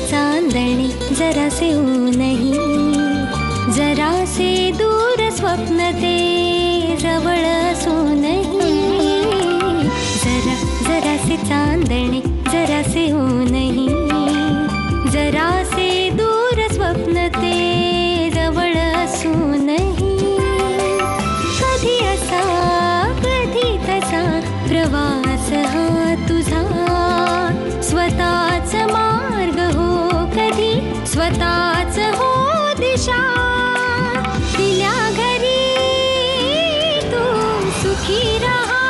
चांदणे जरा से ऊनही, जरा से दूर स्वप्न ते जवळ असूनही, जरा जरा से चांदणे जरा से ऊनही, जरा से दूर स्वप्न ते जवळ असूनही, कधी असा कधी तसा प्रवास हा तुझा, स्वतःच मार्ग हो कधी स्वतःच हो दिशा, दिल्या घरी तू सुखी रहा,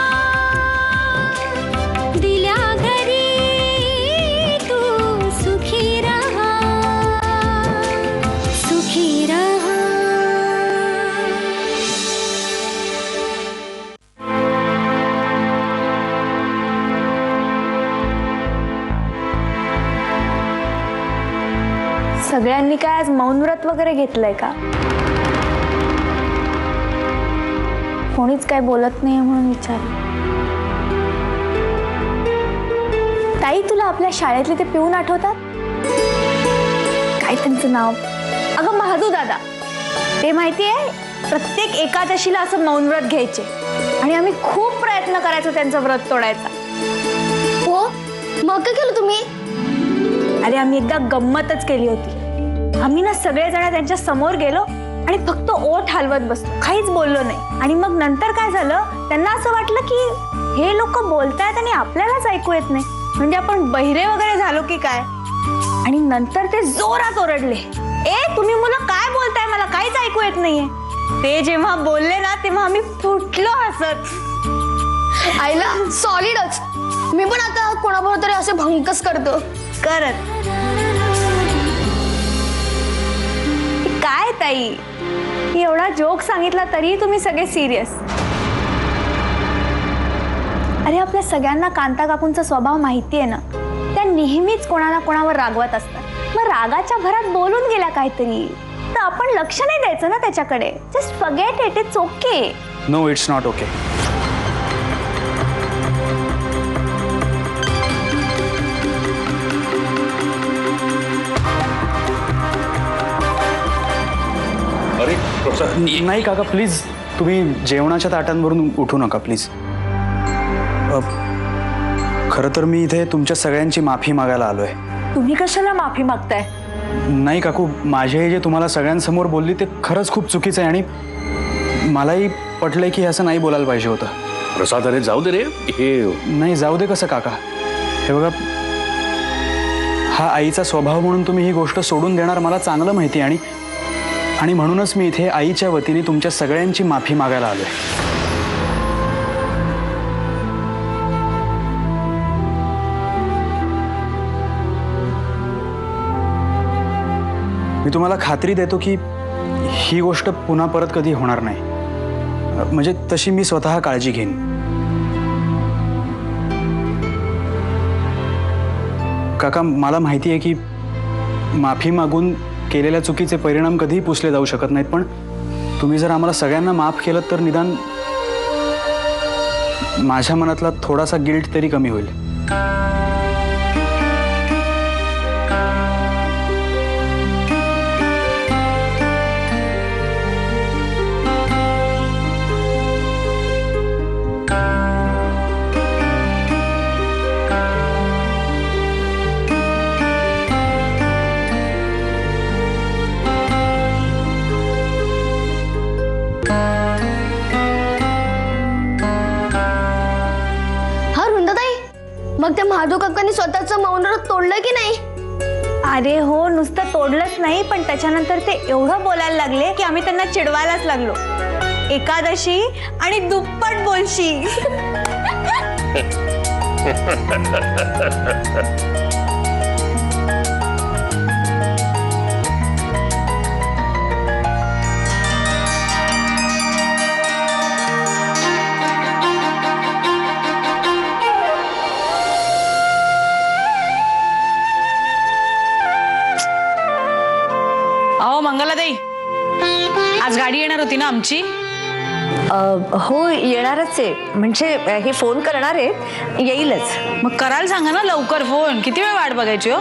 दिल्या घरी तू सुखी रहा, सुखी रहा. सगळ्यांनी काय आज मौन व्रत वगैरे घेतलंय का? कोणीच काय बोलत नाही म्हणून विचारलं. ताई, तुला आपल्या शाळेतले ते पिऊन आठवतात? काय त्यांचं नाव? अगं, महादू दादा. ते माहितीये, प्रत्येक एकादशीला असं मौन व्रत घ्यायचे आणि आम्ही खूप प्रयत्न करायचो त्यांचं व्रत तोडायचा. हो, मग काय केलं तुम्ही? अरे, आम्ही एकदा गंमतच केली होती. आम्ही ना सगळेजण त्यांच्या समोर गेलो आणि फक्त ओठ हलवत बसलो, काहीच बोललो नाही. आणि मग नंतर काय झालं, त्यांना असं वाटलं की हे लोक बोलतायत आणि आपल्यालाच ऐकू येत नाही, म्हणजे आपण बहिरे वगैरे झालो की काय. आणि नंतर ते जोरात ओरडले, ए तुम्ही मुलं काय बोलताय, मला काहीच ऐकू येत नाहीये. ते जेव्हा बोलले ना तेव्हा आम्ही फुटलो हसत. आईला सॉलिडच. मी पण आता कोणाबरोबर तरी असे भंकस करतो. करत काय ताई, एवढा जोक सांगितला तरी तुम्ही सगळे सिरियस. अरे, आपल्या सगळ्यांना कांता काकूंचा स्वभाव माहितीये ना, त्या नेहमीच कोणाला कोणावर रागवत असतात. मग रागाच्या भरात बोलून गेल्या काहीतरी, तर आपण लक्ष नाही द्यायचं ना त्याच्याकडे. Just forget it, it's okay. No, it's not okay. नाही काका, प्लीज तुम्ही जेवणाच्या ताटांवरून उठू नका प्लीज. खरं तर मी इथे तुमच्या सगळ्यांची माफी मागायला आलोय. तुम्ही कशाला माफी मागताय? नाही काकू, माझे हे जे तुम्हाला सगळ्यांसमोर बोलली ते खरंच खूप चुकीचं आहे आणि मलाही पटलंय की असं नाही बोलायला पाहिजे होतं. प्रसाद, अरे जाऊ दे रे. हे नाही, जाऊ दे कसं काका? हे बघा, हा आईचा स्वभाव म्हणून तुम्ही ही गोष्ट सोडून देणार मला चांगलं माहिती आहे आणि म्हणूनच मी इथे आईच्या वतीने तुमच्या सगळ्यांची माफी मागायला आलोय. मी तुम्हाला खात्री देतो की ही गोष्ट पुन्हा परत कधी होणार नाही. म्हणजे तशी मी स्वतः काळजी घेईन. काका, मला माहिती आहे की माफी मागून केलेल्या चुकीचे परिणाम कधीही पुसले जाऊ शकत नाहीत, पण तुम्ही जर आम्हाला सगळ्यांना माफ केलं तर निदान माझ्या मनातला थोडासा गिल्ट तरी कमी होईल. मग त्या महादू काकांनी स्वतःचं मौन व्रत तोडलं की नाही? अरे हो, नुसतं तोडलंच नाही, पण त्याच्यानंतर ते एवढं बोलायला लागले की आम्ही त्यांना चिडवायलाच लागलो. एकादशी आणि दुप्पट बोलशी. मंगलाताई, आज गाडी येणार होती ना आमची? हो, येणारच आहे. म्हणजे हे फोन करणार आहे, येईलच. मग करायला सांगा ना लवकर फोन. किती वेळ वाट बघायची हो?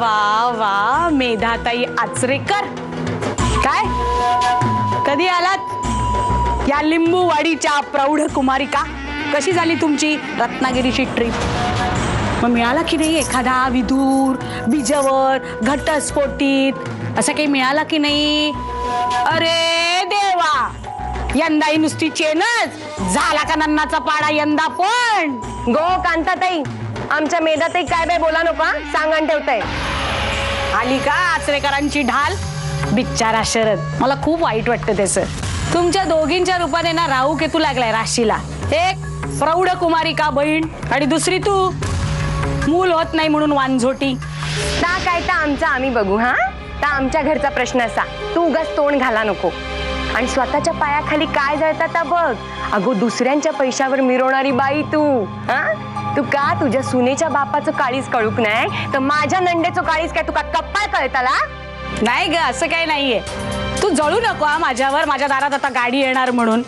वा वा मेधाताई आचरेकर, काय कधी आलात या लिंबूवाडीच्या प्रौढ कुमारिका? कशी झाली तुमची रत्नागिरीची ट्रिप? मग मिळाला की नाही एखादा विदूर, बिजवर, घटस्फोटीत असं काही मिळाला की नाही? अरे देवा, यंदाही नुसती चेनच झाला का नन्नाचा पाडा यंदा पण? गो कांताताई, आमच्या मेधाताई काय बाय बोला नको सांगण ठेवताय. आली का आचरेकरांची ढाल? बिचारा शरद, मला खूप वाईट वाटतं त्याचं. तुमच्या दोघींच्या रूपाने ना राहू केतू लागलाय राशीला. एक प्रौढ कुमारिका बहीण आणि दुसरी तू मूल होत नाही म्हणून वांझोटी. ता काय तर आमचा आम्ही बघू. हा ता आमच्या घरचा प्रश्न असा, तू उगाच तोंड घाला नको. आणि स्वतःच्या पायाखाली काय जळतात बघ. अगो दुसऱ्यांच्या पैशावर मिरवणारी बाई तू. हा तू का तुझ्या सुनेच्या बापाचं काळीच कळूक नाही तर माझ्या नंडेचं काळीच काय तुका कप्पाळ कळताला? नाही ग, असं काही नाहीये. तू जळू नको हा माझ्यावर. माझ्या दारात आता गाडी येणार म्हणून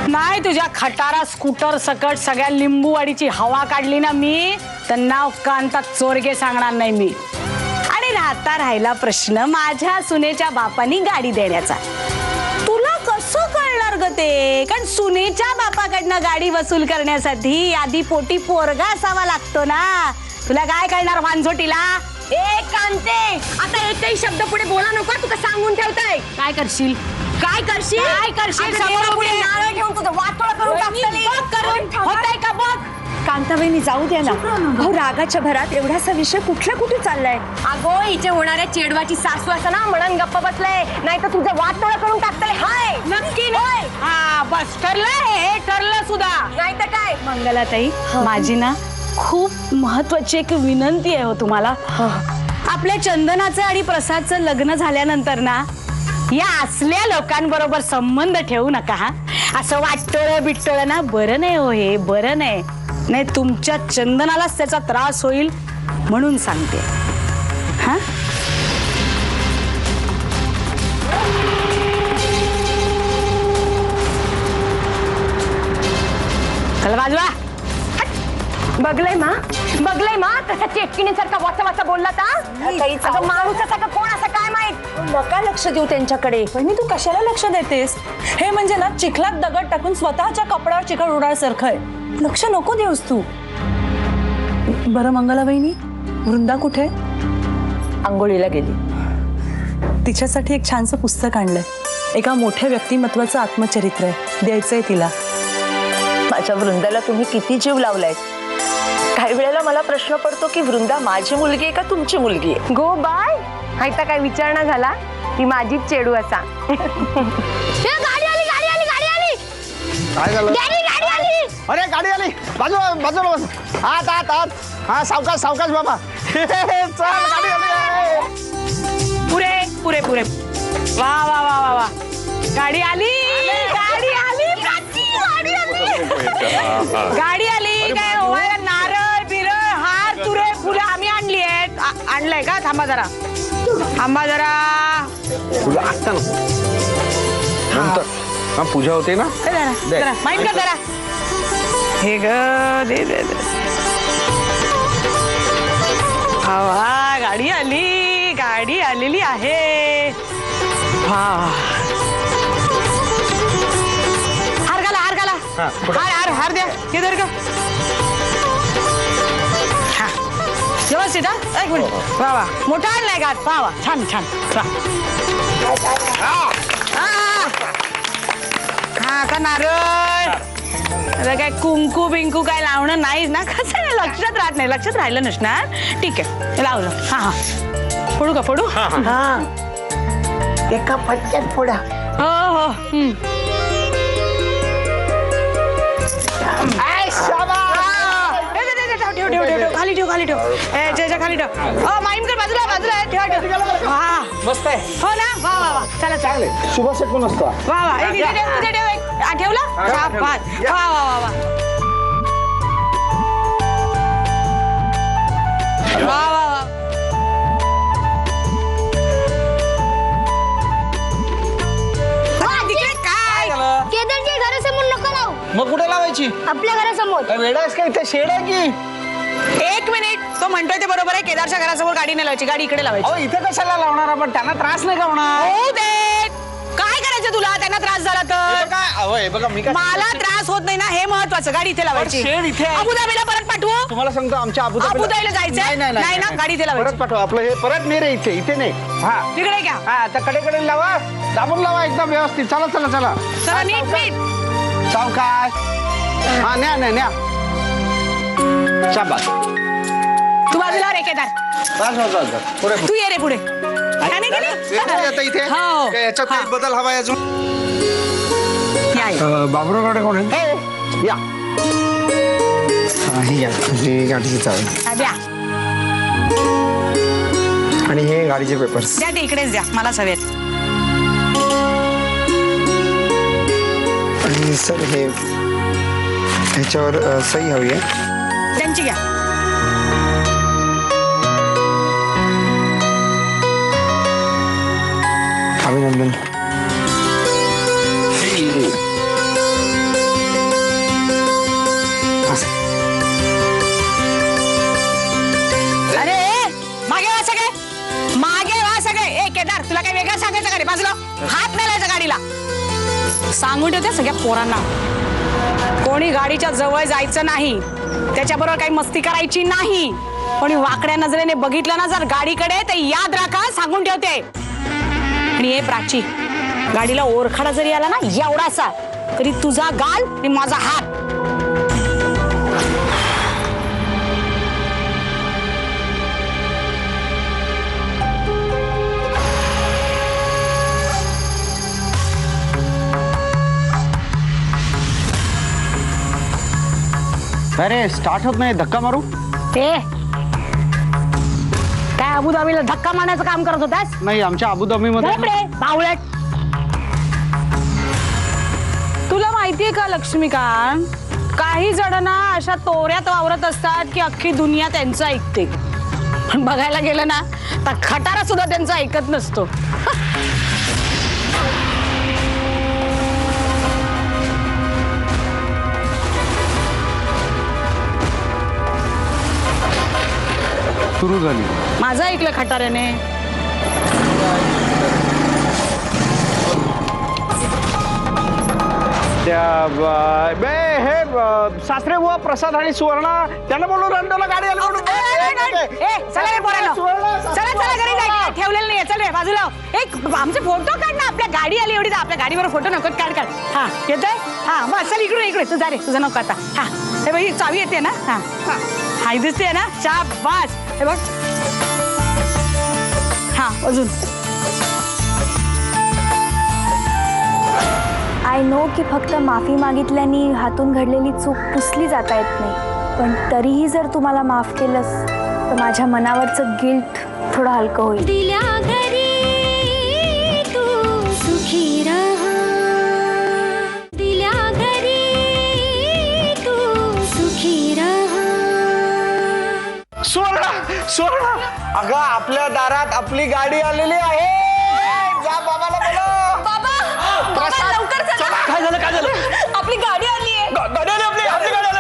नाही. तुझ्या खटारा स्कूटर सकट सगळ्या लिंबूवाडीची हवा काढली ना मी, तर नाव कांता चोरगे सांगणार नाही मी. आणि राहिला प्रश्न माझ्या सुनेच्या बापानी गाडी देण्याचा. तुला कसं कळणार ग ते? कारण सुनेच्या बापाकडनं गाडी वसूल करण्यासाठी आधी पोटी पोरगा असावा लागतो ना. तुला काय कळणार वांझोटीला? ए कांते, आता एकही शब्द पुढे बोला नको. तुका सांगून ठेवताय. काय करशील? काय करशील? काय करशील? समोर नारळ घेऊन तुझं वाटोळं करून टाकतली. होतंय का बघ? कांताबाईंनी जाऊ द्या ना. अहो रागाच्या भरात एवढासा विषय कुठे चाललाय. अगो हिचे होणाऱ्या चेडवाची सासू असं ना म्हणून गप्प बसले, नाही तर तुझं वाटोळं करून टाकतले. हाय नक्की नाही. हा बस ठरलं, हे ठरलं सुद्धा. नाही तर काय. मंगलाताई, माझी ना खूप महत्वाची एक विनंती आहे हो तुम्हाला. आपल्या चंदनाचं आणि प्रसादचं लग्न झाल्यानंतर ना या असल्या लोकांबरोबर संबंध ठेवू नका. हा असं वाटतोळ बिटतोळ ना बरं नाही हो, हे बरं नाही. नाही तुमच्या चंदनालाच त्याचा त्रास होईल म्हणून सांगते. हा चला बाजूला. बघलंय मा कसा चेटकिणीसारखा वाचा वाचा बोलला ता. अगं माणूसासारखा कोण असं काय माहित. नका लक्ष देऊ त्यांच्याकडे. बहिणी तू कशाला लक्ष देतेस? हे म्हणजे ना चिखलात दगड टाकून स्वतःच्या कपड्यावर चिखल उडाल्यासारखं आहे. लक्ष नको देऊस तू. बरं मंगला बहिणी, वृंदा कुठे? आंघोळीला गेली. तिच्यासाठी एक छानसं पुस्तक आणलंय. एका मोठ्या व्यक्तिमत्वाचं आत्मचरित्र आहे, द्यायचंय तिला. माझ्या वृंदाला तुम्ही किती जीव लावलाय. काही वेळेला मला प्रश्न पडतो की वृंदा माझी मुलगी आहे का तुमची मुलगी आहे. गो बाय, हायता काय विचारणा झाला ती माझीच चेडू असा. गाडी आली. काय झालं? गाडी आली. अरे गाडी आली. बाजूला बस. आत. हा सावकाश बाबा. चल गाडी आली. पुरे वा वा वा वा वा. गाडी आली. काय ओवायला नारळ बिरळ हार तुरे फुलं आम्ही आणली आहेत. आणलंय का? थांबा जरा. तुला आता नको. नंतर हा पूजा होते ना. जरा माइंड कर जरा. हे ग दे हा गाडी आलेली आहे. हार द्या. हे धर का. व्यवस्थित. हा एक मिनिट. वा वा, मोठा आणलाय का? वा छान. हा का नारळ. आता काय कुंकू बिंकू काय लावणं नाही ना? कसं नाही लक्षात राहत नाही. लक्षात राहिलं नसणार. ठीक आहे लावलं. हा फोडू का? फोडू. हा एका फटक्यात फोडा. हो ठेव खाली ठेव. खाली ठेव. माइंड कर बाजूला ठेव. हा मस्त आहे. हो ना. वा चला चांगले शुभशक पण असतो. वा ठेवला. वा काय केदारच्या घरासमोर नको लावू. मग कुठे लावायची? आपल्या घरासमोर. काय वेडा आहेस का? इथे शेड आहे की. एक मिनिट, तो म्हणतोय ते बरोबर आहे. केदारच्या घरासमोर गाडी नाही लावायची, गाडी इकडे लावायची. अहो इथे कशाला लावणार आपण, त्यांना त्रास नाही का होणार? होऊ दे. काय करायचं तुला, त्यांना त्रास झाला तर? काय अहो हे बघा मी काय मला त्रास होत नाही ना, हे महत्वाचं. गाडी इथे लावायची. शेड इथे आहे. अबुधाबीला परत पाठवू? तुम्हाला सांगतो आमच्या अबुधाबीला जायचंय? नाही ना, गाडी इथे लावायची. परत पाठवा आपलं हे परत नाही रे, इथे नाही. हा तिकडे घ्या. हा आता कडे लावा, दाबून लावा एकदम व्यवस्थित. चला चला चला चला नीट. सावकाश. हा न्या शाबास. तू बाजूला रे केदार. बस पुढे तू ये रे पुढे. काय नाही केलं? आता इथे हो. काय याच्यात काही बदल हवाय अजून? या, या. बाबुरावकडे कोण आहे? या ही गाडीची चावी हा, द्या आणि हे गाडीचे पेपर्स. द्या, ते इकडेच द्या, मला हवेत. आणि सर हे ह्याच्यावर सही हवी आहे. त्यांची घ्या. अभिनंदन. अरे मागे वा सगळे, मागे वा सगळे. ए केदार, तुला काही वेगळं सांगायचं का रे? बाजूला हात नाही लावायचा गाडीला. सांगून ठेवते सगळ्या पोरांना, कोणी गाडीच्या जवळ जायचं नाही, त्याच्याबरोबर काही मस्ती करायची नाही. कोणी वाकड्या नजरेने बघितलं ना जर गाडीकडे, तर याद राखा, सांगून ठेवते. आणि हे प्राची, गाडीला ओरखडा जरी आला ना एवढासा, तरी तुझा गाल आणि माझा हात. अरे स्टार्ट होत नाही, धक्का मारू? ए काय अबुधाबीला धक्का मारण्याचं काम करत होतास? नाही, आमच्या अबुधाबी मध्ये बावळट. तुला माहितीये का लक्ष्मीकांत, काही जणांना अशा तोऱ्यात वावरत असतात की अख्खी दुनिया त्यांचं ऐकते, पण बघायला गेलं ना तर खटारा सुद्धा त्यांचं ऐकत नसतो. सुरू झाली. माझं ऐकलं खटाऱ्याने. हे सासरे बुवा प्रसाद आणि सुवर्णा त्यांना बोलू रंडोला गाडी आली म्हणून. चला रे पोरांनो, चला चला घरी जायचं, ठेवलेलं नाहीये. चल रे बाजूला. एक आमचे फोटो काढ ना, आपल्या गाडी आली एवढी, आपल्या गाडीवर फोटो नको काढ. हा येतोय. हा मग चल इकडे तू जा रे, तुझा नको आता. हा हे बाई चावी येते ना. हा हाय दिसते ना, शाबास. हे बघ. हा अजून. आय नो की फक्त माफी मागितल्याने हातून घडलेली चूक पुसली जाता येत नाही, पण तरीही जर तुम्हाला माफ केलंस तर माझ्या मनावरचं गिल्ट थोडं हलकं होईल. दिल्या घरी तू सुखी रहा, दिल्या घरी तू सुखी रहा. सुवर्णा अगं आपल्या दारात आपली गाडी आलेली आहे. जा बाबाला बोला. प्रसाद लवकर चला. काय झालं आपली गाडी आली आहे. गाडी आली आपली गाडी आली.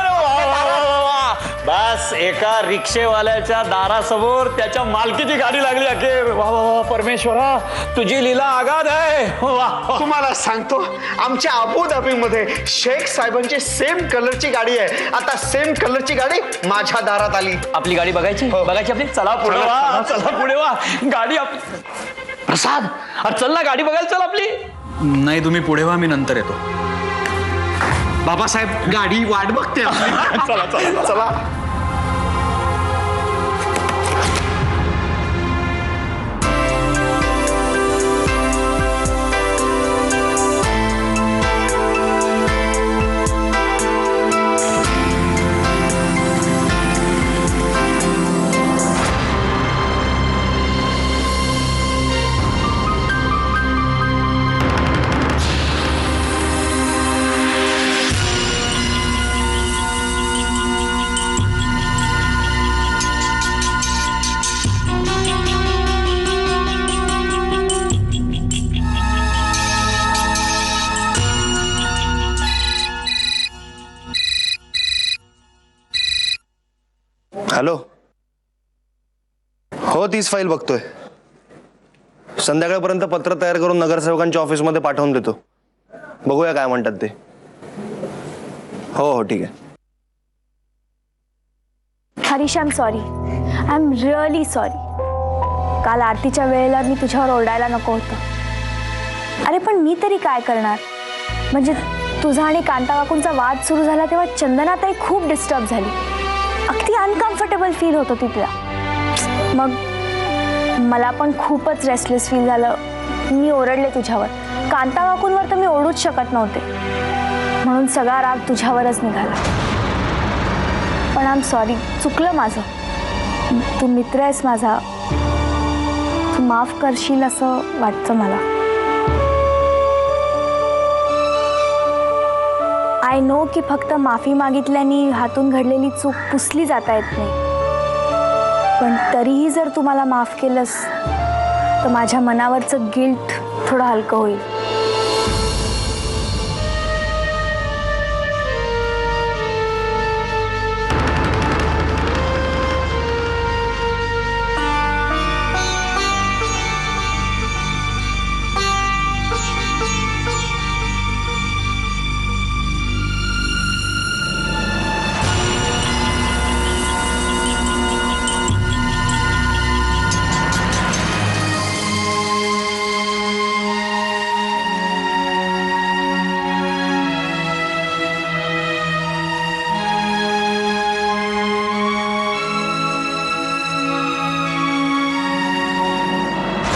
बस एका रिक्षेवाल्याच्या दारासमोर त्याच्या मालकीची गाडी लागली अखेर. वा वा वा परमेश्वरा, तुझी लीला आगाध आहे. वा तुम्हाला सांगतो, आमच्या अबुधाबीमध्ये शेख साहेबांची सेम कलरची गाडी आहे. आता सेम कलरची गाडी माझ्या दारात आली. आपली गाडी बघायची बघायची आपली. चला पुढे वा, चला पुढे वा. गाडी प्रसाद, अरे चल ना गाडी बघायला चल आपली. नाही, तुम्ही पुढे व्हा, मी नंतर येतो. बाबासाहेब गाडी वाट बघते आपली. चला चला चला. हॅलो. हो, तीच फाईल बघतोय. संध्याकाळपर्यंत पत्र तयार करून नगरसेवकांच्या ऑफिसमध्ये पाठवून देतो. बघूया काय म्हणतात ते. हो हो ठीक आहे. Harish, I am sorry. I am really sorry. काल आरतीच्या वेळेला मी तुझ्यावर ओरडायला नको होतं. अरे पण मी तरी काय करणार. म्हणजे तुझा आणि कांता काकूंचा वाद सुरू झाला तेव्हा चंदनाताई खूप डिस्टर्ब झाली. अगदी अनकम्फर्टेबल फील होत होती तिला. मग मला पण खूपच रेस्टलेस फील झालं. मी ओरडले तुझ्यावर. कांता काकूंवर तर मी ओरडूच शकत नव्हते, म्हणून सगळा राग तुझ्यावरच निघाला. पण आय एम सॉरी. चुकलं माझं. तू मित्र आहेस माझा. तू माफ करशील असं वाटतं मला. आय नो की फक्त माफी मागितल्याने हातून घडलेली चूक पुसली जाता येत नाही, पण तरीही जर तू मला माफ केलंस तर माझ्या मनावरचं गिल्ट थोडं हलकं होईल.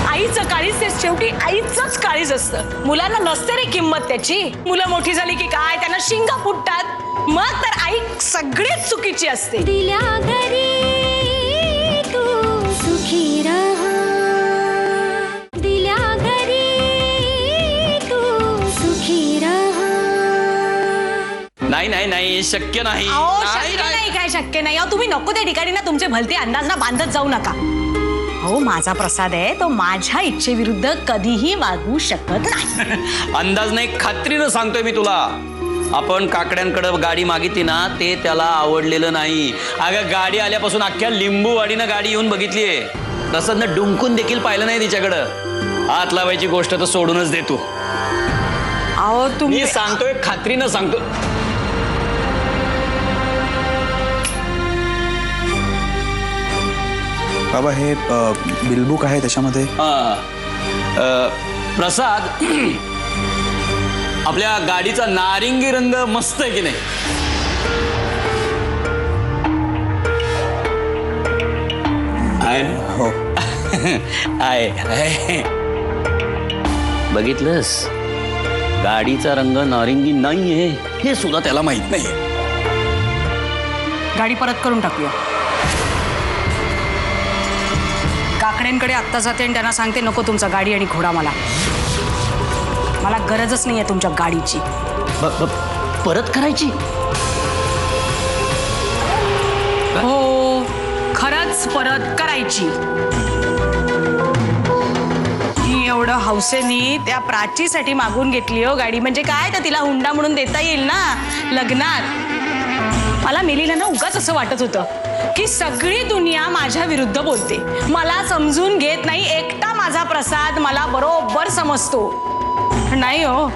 आईचं काळीज ते शेवटी आईचंच काळीज असतं. मुलांना नसते रे किंमत त्याची. मुलं मोठी झाली की काय त्यांना शिंगा फुटतात. मग तर आई सगळीच चुकीची असते. दिल्या घरी तू सुखी रहा. दिल्या घरी तू सुखी रहा. नाही नाही नाही, शक्य नाही. अहो नाही, शक्य नाही. नाही. काय शक्य नाही. अहो तुम्ही नको त्या ठिकाणी ना तुमचे भलते अंदाज ना बांधत जाऊ नका. हो, माझा प्रसाद आहे तो माझ्या इच्छेविरुद्ध कधीही वागू शकत नाही. अंदाज नाही, खात्रीनं सांगतोय मी तुला. आपण काकड्यांकडे गाडी मागितली ना, ते त्याला आवडलेलं नाही. अगं गाडी आल्यापासून अख्ख्या लिंबूवाडीनं गाडी येऊन बघितलीये. तसं ना डुंकून देखील पाहिलं नाही तिच्याकडं. हात लावायची गोष्ट तर सोडूनच दे तू. अहो तुम्ही मी सांगतोय, खात्रीनं सांगतो. बाबा हे बिलबुक आहे त्याच्यामध्ये. प्रसाद, आपल्या गाडीचा नारिंगी रंग मस्त आहे की नाही? हो. आहे. बघितलंस, गाडीचा रंग नारिंगी नाहीये हे सुद्धा त्याला माहित नाहीये. गाडी परत करून टाकूया. काकड्यांकडे आत्ता जाते आणि त्यांना सांगते नको तुमचा गाडी आणि घोडा. मला गरजच नाहीये तुमच्या गाडीची. परत करायची? हो, खरंच परत करायची. मी एवढं हौसेनी त्या प्राचीसाठी मागून घेतली हो गाडी. म्हणजे काय, तर तिला हुंडा म्हणून देता येईल ना लग्नात. मला मेलीला ना उगाच असं वाटत होतं की सगळी दुनिया माझ्या विरुद्ध बोलते, मला समजून घेत नाही. एकटा माझा प्रसाद मला बरोबर समजतो. नाही हो,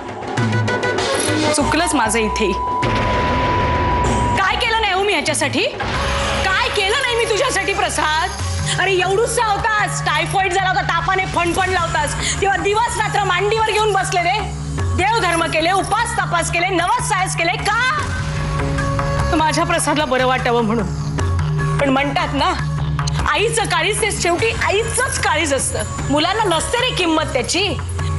चुकलंच माझं इथे. काय केलं नाही हो मी ह्याच्यासाठी? काय केलं नाही मी तुझ्यासाठी प्रसाद? अरे एवढूसा होतास, टायफॉइड झाला होता, तापाने फणफण लावतास, तेव्हा दिवस रात्र मांडीवर घेऊन बसले रे. देवधर्म केले, उपास तपास केले, नवस सायस केले. का? माझ्या प्रसादला बरं वाटावं म्हणून. पण म्हणतात ना, आईचं काळीज ते शेवटी आईचंच काळीज असतं. मुलांना नसते रे किंमत त्याची.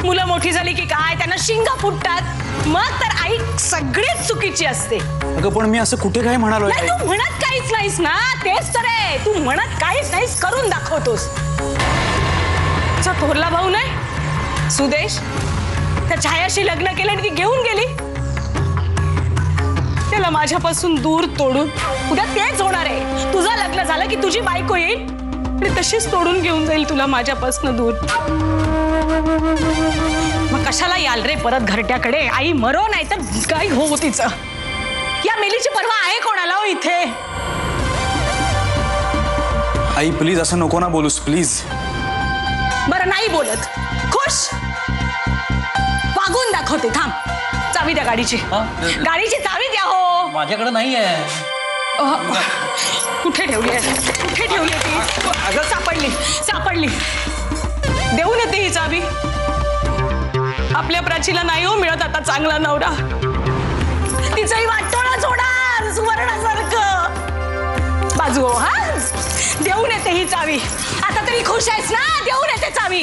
मुलं मोठी झाली की काय त्यांना शिंगा फुटतात. मग तर आई सगळीच चुकीची असते. अगं पण मी असं कुठे काय म्हणालो? नाही, तू म्हणत काहीच नाहीस ना. तेच तर आहे, तू म्हणत काहीच नाहीस, करून दाखवतोस. तुझा थोरला भाऊ नाही सुदेश, त्या छायाशी लग्न केलं आणि ती घेऊन गेली. त्याला माझ्यापासून दूर तोडून उद्या तेच होणार आहे. तुझं लग्न झालं की तुझी बायको येईल आणि तशीच तोडून घेऊन जाईल तुला माझ्यापासून दूर. मग कशाला याल रे परत घरट्याकडे? आई मरो नाही तर काय हो तिचं. या मेलीची पर्वा आहे कोणाला हो इथे? आई प्लीज असं नको ना बोलूस प्लीज. बरं नाही बोलत, खुश वागून दाखवते. थांब, चावी द्या गाडीची. गाडीची चावी द्या. हो, माझ्याकडे नाही आहे. कुठे ठेवली आहे? कुठे ठेवली आहे ती? अगं सापडली, सापडली. देऊन येते ही चावी. आपल्या प्राचीला नाही हो मिळत आता चांगला नवरा. तिचंही वाटोळा सोडा सुवर्णासारखं. बाजू हो. हा, देऊन येते ही चावी. आता तरी खुश आहेस ना? देऊन येते चावी.